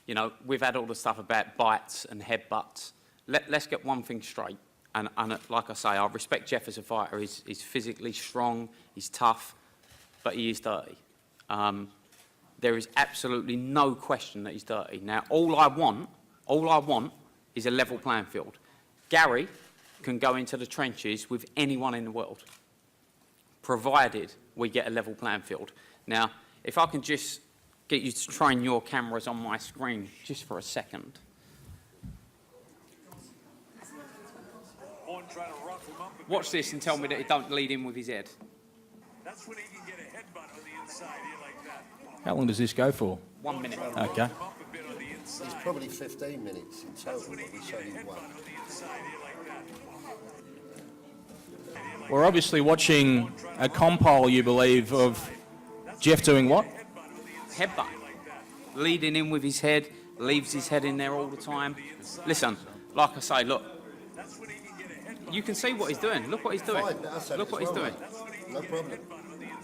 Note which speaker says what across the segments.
Speaker 1: You know, we've had all the stuff about bites and headbutts. Let's get one thing straight. And like I say, I respect Jeff as a fighter. He's physically strong, he's tough, but he is dirty. There is absolutely no question that he's dirty. Now, all I want is a level playing field. Gary can go into the trenches with anyone in the world, provided we get a level playing field. Now, if I can just get you to train your cameras on my screen just for a second. Watch this and tell me that he don't lead in with his head. That's when he can get a headbutt on the inside here like that.
Speaker 2: How long does this go for?
Speaker 1: 1 minute.
Speaker 2: Okay.
Speaker 3: It's probably 15 minutes in total.
Speaker 2: We're obviously watching a compile, you believe, of Jeff doing what?
Speaker 1: Headbutt. Leading in with his head, leaves his head in there all the time. Listen, like I say, look, you can see what he's doing. Look what he's doing. Look what he's doing.
Speaker 3: No problem.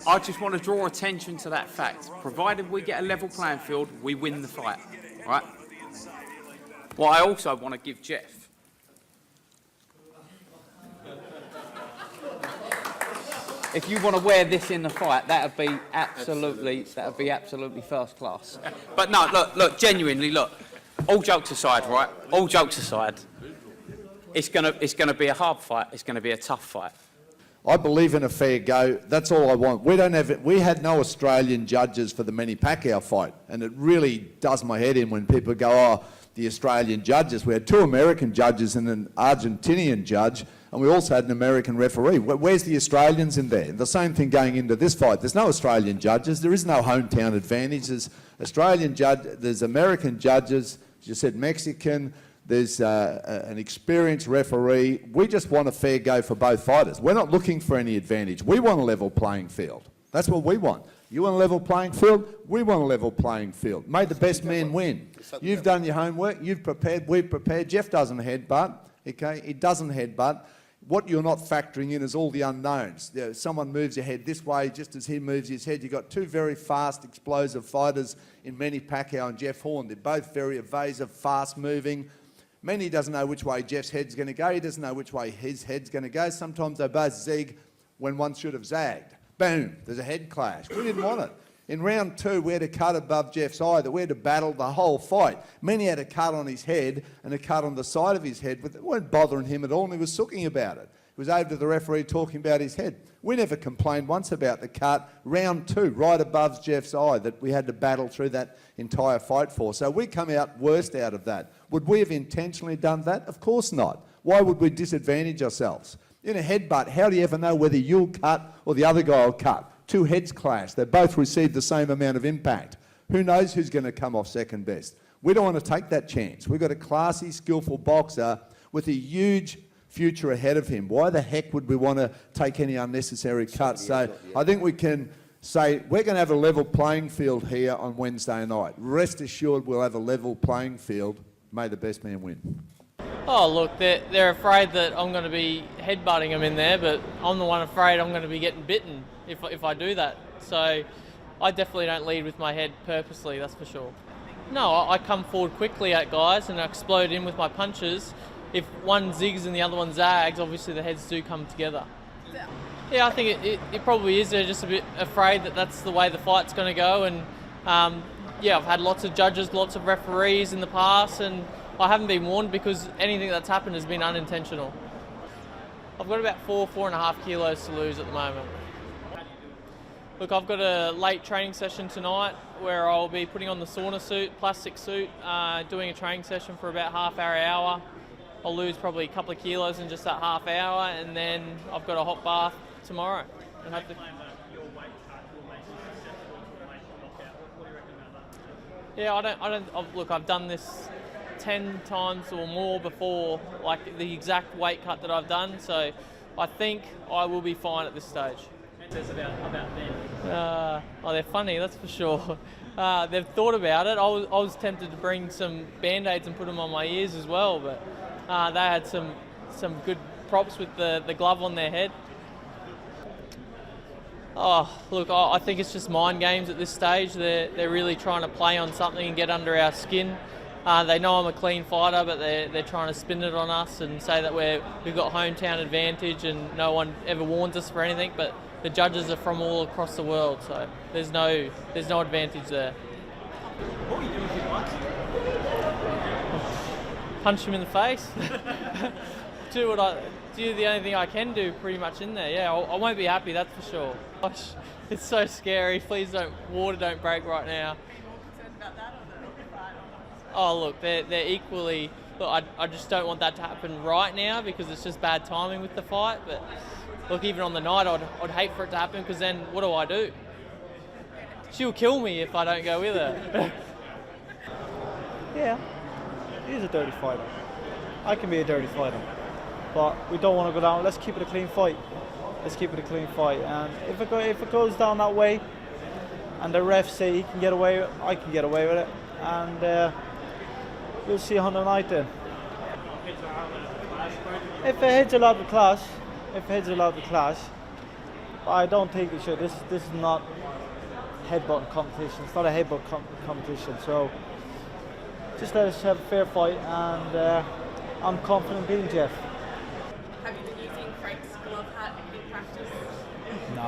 Speaker 1: I just want to draw attention to that fact. Provided we get a level playing field, we win the fight, right? What I also want to give Jeff, if you want to wear this in the fight, that'd be absolutely first class. But no, look, genuinely, look. All jokes aside, right? All jokes aside, it's gonna be a hard fight. It's gonna be a tough fight.
Speaker 4: I believe in a fair go. That's all I want. We had no Australian judges for the Manny Pacquiao fight, and it really does my head in when people go, "Oh, the Australian judges." We had 2 American judges and an Argentinian judge, and we also had an American referee. Where's the Australians in there? The same thing going into this fight. There's no Australian judges. There is no hometown advantage. There's Australian judge. There's American judges. As you said, Mexican. There's an experienced referee. We just want a fair go for both fighters. We're not looking for any advantage. We want a level playing field. That's what we want. You want a level playing field? We want a level playing field. May the best man win. You've done your homework. You've prepared. We've prepared. Jeff doesn't headbutt. Okay, he doesn't headbutt. What you're not factoring in is all the unknowns. You know, someone moves your head this way, just as he moves his head. You've got 2 very fast, explosive fighters in Manny Pacquiao and Jeff Horn. They're both very evasive, fast-moving. Manny doesn't know which way Jeff's head's going to go. He doesn't know which way his head's going to go. Sometimes they both zig when one should have zagged. Boom, there's a head clash. We didn't want it. In round 2, we had a cut above Jeff's eye that we had to battle the whole fight. Manny had a cut on his head and a cut on the side of his head, but it weren't bothering him at all, and he was sooking about it. He was over to the referee talking about his head. We never complained once about the cut. Round 2, right above Jeff's eye, that we had to battle through that entire fight for. So we come out worst out of that. Would we have intentionally done that? Of course not. Why would we disadvantage ourselves? In a headbutt, how do you ever know whether you'll cut or the other guy will cut? 2 heads clash. They both receive the same amount of impact. Who knows who's going to come off second best? We don't want to take that chance. We've got a classy, skillful boxer with a huge future ahead of him. Why the heck would we want to take any unnecessary cuts? So I think we can say we're going to have a level playing field here on Wednesday night. Rest assured we'll have a level playing field. May the best man win.
Speaker 5: Oh look, they're afraid that I'm going to be headbutting them in there, but I'm the one afraid I'm going to be getting bitten if I do that. So I definitely don't lead with my head purposely, that's for sure. No, I come forward quickly at guys and I explode in with my punches. If one zigs and the other one zags, obviously the heads do come together. Yeah, I think it probably is. They're just a bit afraid that that's the way the fight's going to go. And yeah, I've had lots of judges, lots of referees in the past, and I haven't been warned because anything that's happened has been unintentional. I've got about 4.5 kilos to lose at the moment. Look, I've got a late training session tonight where I'll be putting on the sauna suit, plastic suit, doing a training session for about half hour. I'll lose probably a couple of kilos in just that half hour, and then I've got a hot bath tomorrow. Yeah, I don't. Look, I've done this 10 times or more before, like the exact weight cut that I've done. So I think I will be fine at this stage. About them? Oh, they're funny, that's for sure. They've thought about it. I was tempted to bring some Band-Aids and put them on my ears as well, but they had some good props with the glove on their head. Oh, look, I think it's just mind games at this stage. They're really trying to play on something and get under our skin. They know I'm a clean fighter, but they're trying to spin it on us and say that we've got hometown advantage and no one ever warns us for anything. But the judges are from all across the world, so there's no advantage there.
Speaker 6: What were you doing if you won?
Speaker 5: Punch him in the face. Do the only thing I can do pretty much in there. Yeah, I won't be happy, that's for sure. Gosh, it's so scary. Please water don't break right now.
Speaker 6: Are you more concerned about that or the fight?
Speaker 5: Oh look, they're equally. Look, I just don't want that to happen right now because it's just bad timing with the fight. But look, even on the night, I'd hate for it to happen because then what do? She'll kill me if I don't go with her.
Speaker 7: Yeah, he's a dirty fighter. I can be a dirty fighter. But we don't want to go down. Let's keep it a clean fight. Let's keep it a clean fight. And if it goes down that way, and the refs say he can get away, I can get away with it. And we'll see on the night then. If a head's allowed to clash, I don't think it should. This is not headbutt competition. It's not a headbutt competition. So just let us have a fair fight, and I'm confident beating Jeff.
Speaker 6: Have you been using Frank's glove hat in practice?
Speaker 7: No.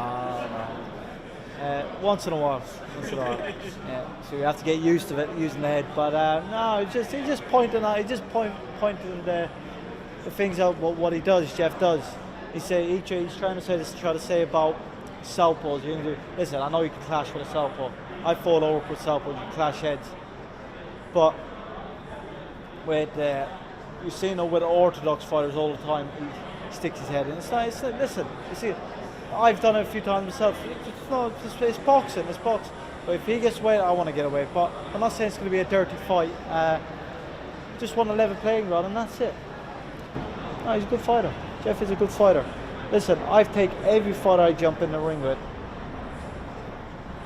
Speaker 7: Once in a while. Yeah. So you have to get used to it, using the head. But no, he just pointing pointing the things out. What he does, Jeff does. He's trying to say about southpaws. Listen, I know you can clash with a southpaw. I fought over with southpaws. You can clash heads. But with you've seen it with orthodox fighters all the time. He sticks his head in. Listen, you see, I've done it a few times myself. It's boxing. But if he gets away, I want to get away. But I'm not saying it's going to be a dirty fight. Just want a level playing ground, and that's it. No, he's a good fighter. Jeff is a good fighter. Listen, I've taken every fighter I jump in the ring with.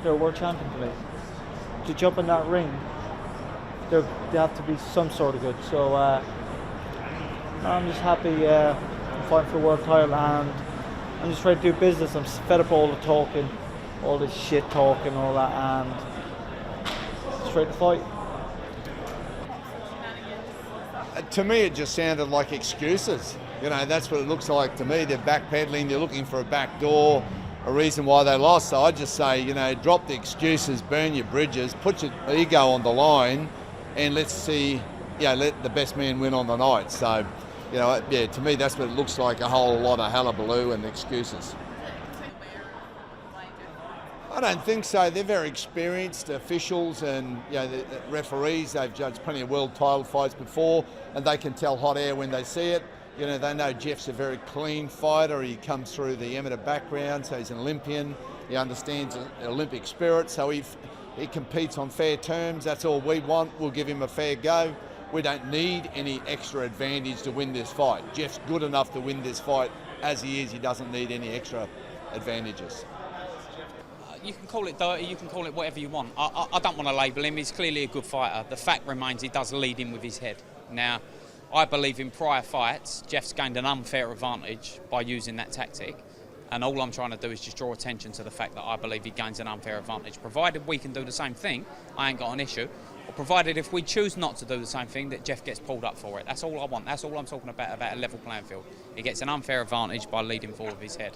Speaker 7: They're a world champion today. To jump in that ring, they have to be some sort of good. So I'm just happy I'm fighting for the world title, and I'm just trying to do business. I'm fed up all the talking, all this shit talking, all that, and just ready to fight.
Speaker 4: To me, it just sounded like excuses. You know, that's what it looks like to me. They're backpedaling, they're looking for a back door, a reason why they lost. So I just say, you know, drop the excuses, burn your bridges, put your ego on the line, and let's see, let the best man win on the night. So, to me, that's what it looks like, a whole lot of hullabaloo and excuses. I don't think so. They're very experienced officials and the referees. They've judged plenty of world title fights before, and they can tell hot air when they see it. They know Jeff's a very clean fighter. He comes through the amateur background, so he's an Olympian. He understands Olympic spirit, so he competes on fair terms. That's all we want. We'll give him a fair go. We don't need any extra advantage to win this fight. Jeff's good enough to win this fight as he is. He doesn't need any extra advantages.
Speaker 1: You can call it dirty, you can call it whatever you want. I don't want to label him. He's clearly a good fighter. The fact remains he does lead him with his head. Now, I believe in prior fights, Jeff's gained an unfair advantage by using that tactic. And all I'm trying to do is just draw attention to the fact that I believe he gains an unfair advantage. Provided we can do the same thing, I ain't got an issue. Or provided if we choose not to do the same thing, that Jeff gets pulled up for it. That's all I want. That's all I'm talking about a level playing field. He gets an unfair advantage by leading forward with his head.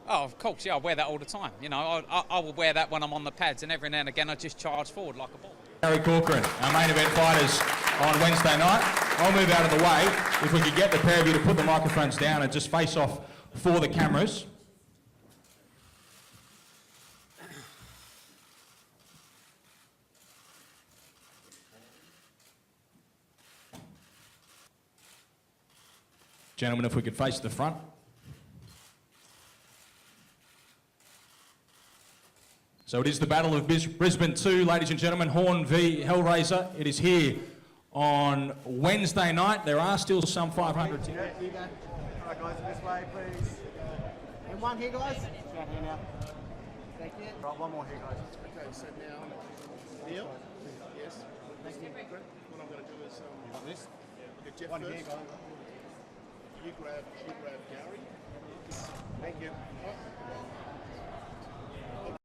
Speaker 1: Oh, of course, yeah, I wear that all the time. I will wear that when I'm on the pads, and every now and again I just charge forward like a ball.
Speaker 2: Corcoran, our main event fighters on Wednesday night. I'll move out of the way. If we could get the pair of you to put the microphones down and just face off for the cameras. Gentlemen, if we could face the front. So it is the Battle of Brisbane 2, ladies and gentlemen, Horn v Hellraiser. It is here on Wednesday night. There are still some 500 tickets.
Speaker 8: Yeah, you go. All right, guys, this way, please. And one here, guys. Down here now. Thank you. Right, one more here, guys. Okay, so now, Neil? Yes. Thank you. What I'm going to do is, you want this? Get Jeff one first. Here, guys. You grab Gary. Thank you.